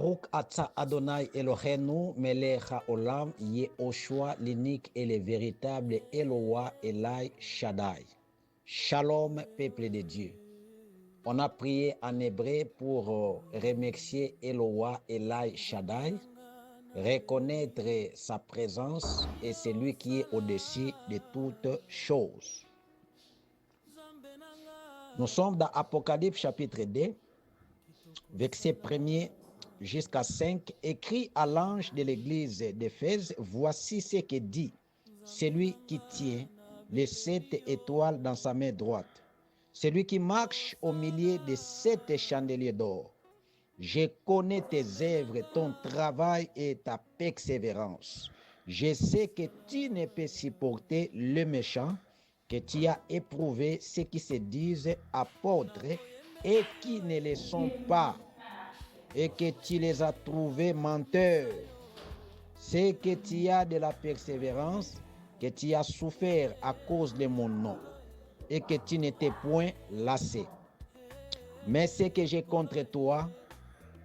Baruch Atah Adonai Elohenu Melech HaOlam Yehoshua l'unique et le véritable Eloah Elai Shaddai. Shalom, peuple de Dieu. On a prié en hébreu pour remercier Eloah Elai Shaddai, reconnaître sa présence et c'est lui qui est au-dessus de toutes choses. Nous sommes dans Apocalypse chapitre 2, verset 1er jusqu'à 5, écrit à l'ange de l'église d'Éphèse, voici ce que dit celui qui tient les 7 étoiles dans sa main droite, celui qui marche au milieu de 7 chandeliers d'or. Je connais tes œuvres, ton travail et ta persévérance. Je sais que tu ne peux supporter le méchant, que tu as éprouvé ceux qui se disent apôtres et qui ne le sont pas, et que tu les as trouvés menteurs. C'est que tu as de la persévérance, que tu as souffert à cause de mon nom, et que tu n'étais point lassé. Mais ce que j'ai contre toi,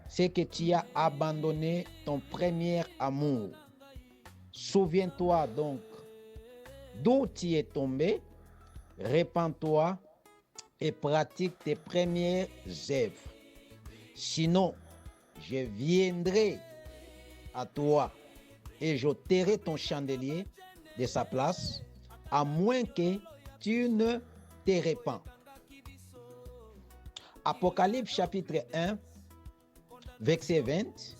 c'est que tu as abandonné ton premier amour. Souviens-toi donc d'où tu es tombé, répands-toi et pratique tes premières œuvres. Sinon, je viendrai à toi et j'ôterai ton chandelier de sa place, à moins que tu ne te répands. Apocalypse chapitre 1, verset 20.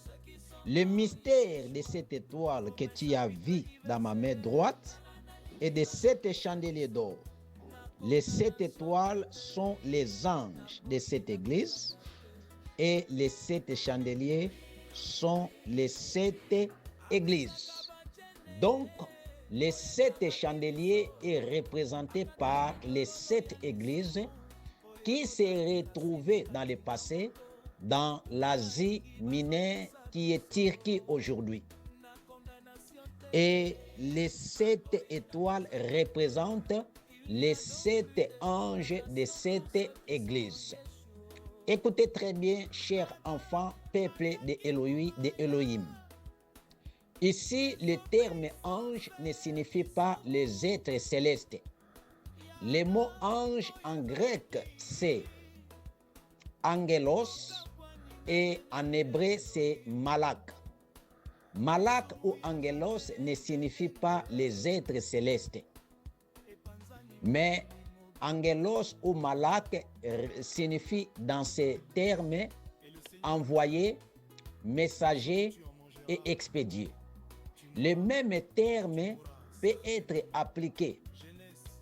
Le mystère de cette étoile que tu as vu dans ma main droite et de 7 chandeliers d'or. Les 7 étoiles sont les anges de cette église et les 7 chandeliers sont les 7 églises. Donc, les 7 chandeliers est représenté par les 7 églises qui s'est retrouvée dans le passé dans l'Asie mineure qui est Turquie aujourd'hui. Et les 7 étoiles représentent les 7 anges de cette église. Écoutez très bien, chers enfants, peuple d'Elohim. Ici, le terme ange ne signifie pas les êtres célestes. Le mot ange en grec, c'est angelos et en hébreu, c'est malak. Malak ou angelos ne signifie pas les êtres célestes. Mais angelos ou malak signifie dans ces termes envoyé, messager et expédié. Le même terme peut être appliqué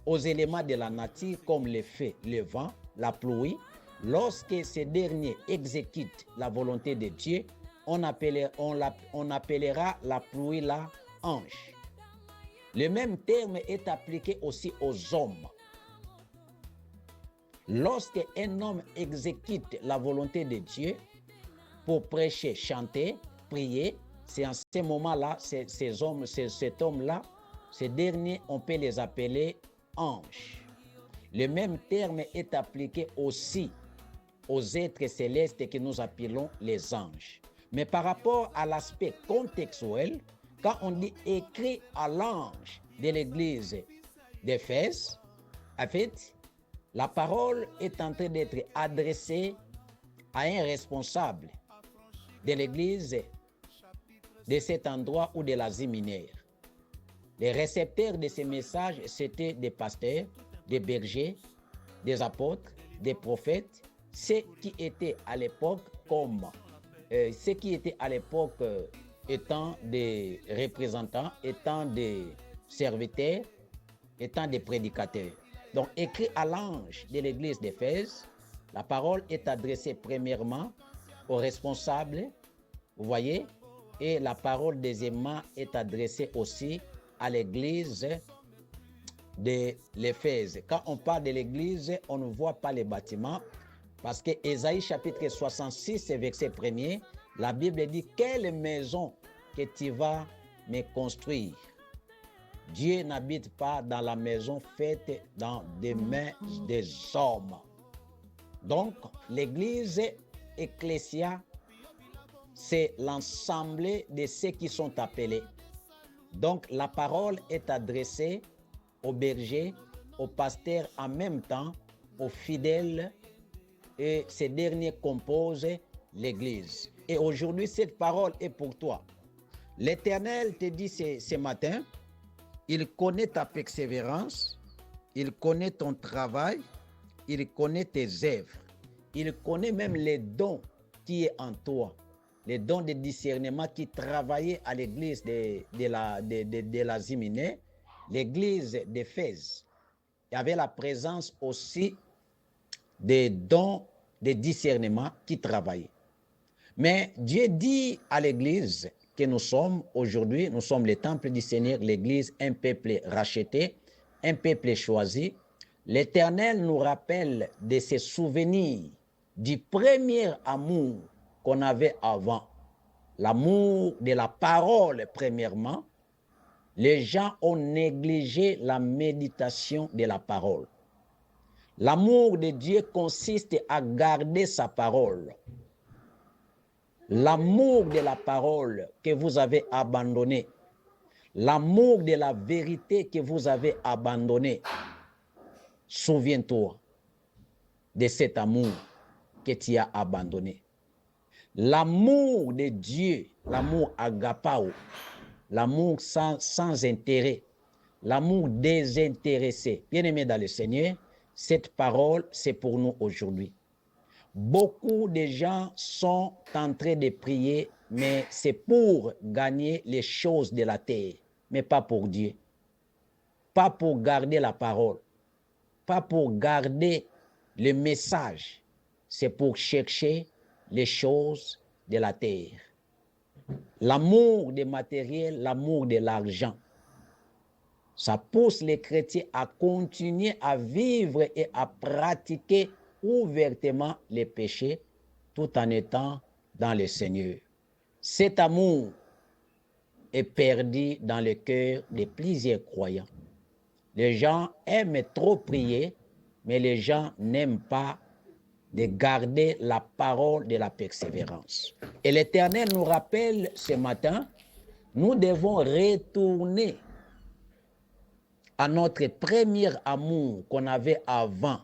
aux éléments de la nature comme le feu, le vent, la pluie. Lorsque ces derniers exécutent la volonté de Dieu, on appellera la pluie là ange. Le même terme est appliqué aussi aux hommes. Lorsque un homme exécute la volonté de Dieu pour prêcher, chanter, prier, c'est en ce moment-là, cet homme-là, ces derniers, on peut les appeler anges. Le même terme est appliqué aussi aux êtres célestes que nous appelons les anges. Mais par rapport à l'aspect contextuel, quand on dit écrit à l'ange de l'église d'Éphèse, en fait, la parole est en train d'être adressée à un responsable de l'église de cet endroit ou de l'Asie mineure. Les récepteurs de ces messages, c'était des pasteurs, des bergers, des apôtres, des prophètes, ceux qui étaient à l'époque étant des représentants, étant des serviteurs, étant des prédicateurs. Donc, écrit à l'ange de l'église d'Éphèse, la parole est adressée premièrement aux responsables, vous voyez, et la parole deuxièmement est adressée aussi à l'église de l'Éphèse. Quand on parle de l'église, on ne voit pas les bâtiments, parce que Ésaïe chapitre 66, verset 1er, la Bible dit « Quelle maison que tu vas me construire ?» Dieu n'habite pas dans la maison faite dans des mains des hommes. Donc, l'église ecclésia c'est l'ensemble de ceux qui sont appelés. Donc la parole est adressée aux bergers, aux pasteurs en même temps, aux fidèles, et ces derniers composent l'Église. Et aujourd'hui, cette parole est pour toi. L'Éternel te dit ce matin, il connaît ta persévérance, il connaît ton travail, il connaît tes œuvres, il connaît même les dons qui est en toi, les dons de discernement qui travaillaient à l'église de la Ziminée, l'église d'Éphèse. Il y avait la présence aussi des dons de discernement qui travaillaient. Mais Dieu dit à l'église que nous sommes aujourd'hui, nous sommes le temple du Seigneur, l'église, un peuple racheté, un peuple choisi. L'Éternel nous rappelle de ses souvenirs du premier amour qu'on avait avant, l'amour de la parole premièrement. Les gens ont négligé la méditation de la parole. L'amour de Dieu consiste à garder sa parole. L'amour de la parole que vous avez abandonné, l'amour de la vérité que vous avez abandonné, souviens-toi de cet amour que tu as abandonné. L'amour de Dieu, l'amour agapao, l'amour sans intérêt, l'amour désintéressé. Bien-aimés dans le Seigneur, cette parole, c'est pour nous aujourd'hui. Beaucoup de gens sont en train de prier, mais c'est pour gagner les choses de la terre, mais pas pour Dieu. Pas pour garder la parole, pas pour garder le message. C'est pour chercher les choses de la terre. L'amour des matériels, l'amour de l'argent, ça pousse les chrétiens à continuer à vivre et à pratiquer ouvertement les péchés tout en étant dans le Seigneur. Cet amour est perdu dans le cœur de plusieurs croyants. Les gens aiment trop prier, mais les gens n'aiment pas de garder la parole de la persévérance. Et l'Éternel nous rappelle ce matin, nous devons retourner à notre premier amour qu'on avait avant.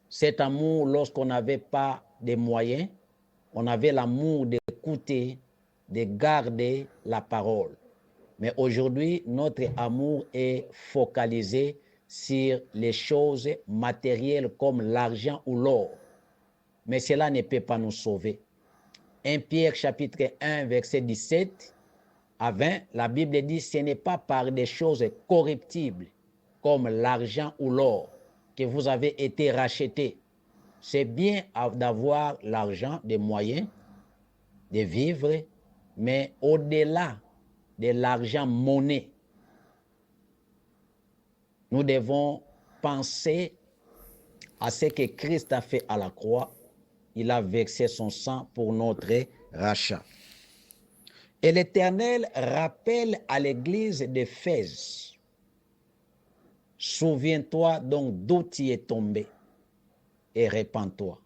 Cet amour, lorsqu'on n'avait pas de moyens, on avait l'amour d'écouter, de garder la parole. Mais aujourd'hui, notre amour est focalisé sur les choses matérielles comme l'argent ou l'or. Mais cela ne peut pas nous sauver. 1 Pierre chapitre 1, verset 17 à 20, la Bible dit, ce n'est pas par des choses corruptibles comme l'argent ou l'or que vous avez été rachetés. C'est bien d'avoir l'argent, des moyens de vivre, mais au-delà de l'argent monnaie, nous devons penser à ce que Christ a fait à la croix. Il a versé son sang pour notre rachat. Et l'Éternel rappelle à l'église d'Éphèse, souviens-toi donc d'où tu es tombé et répands-toi.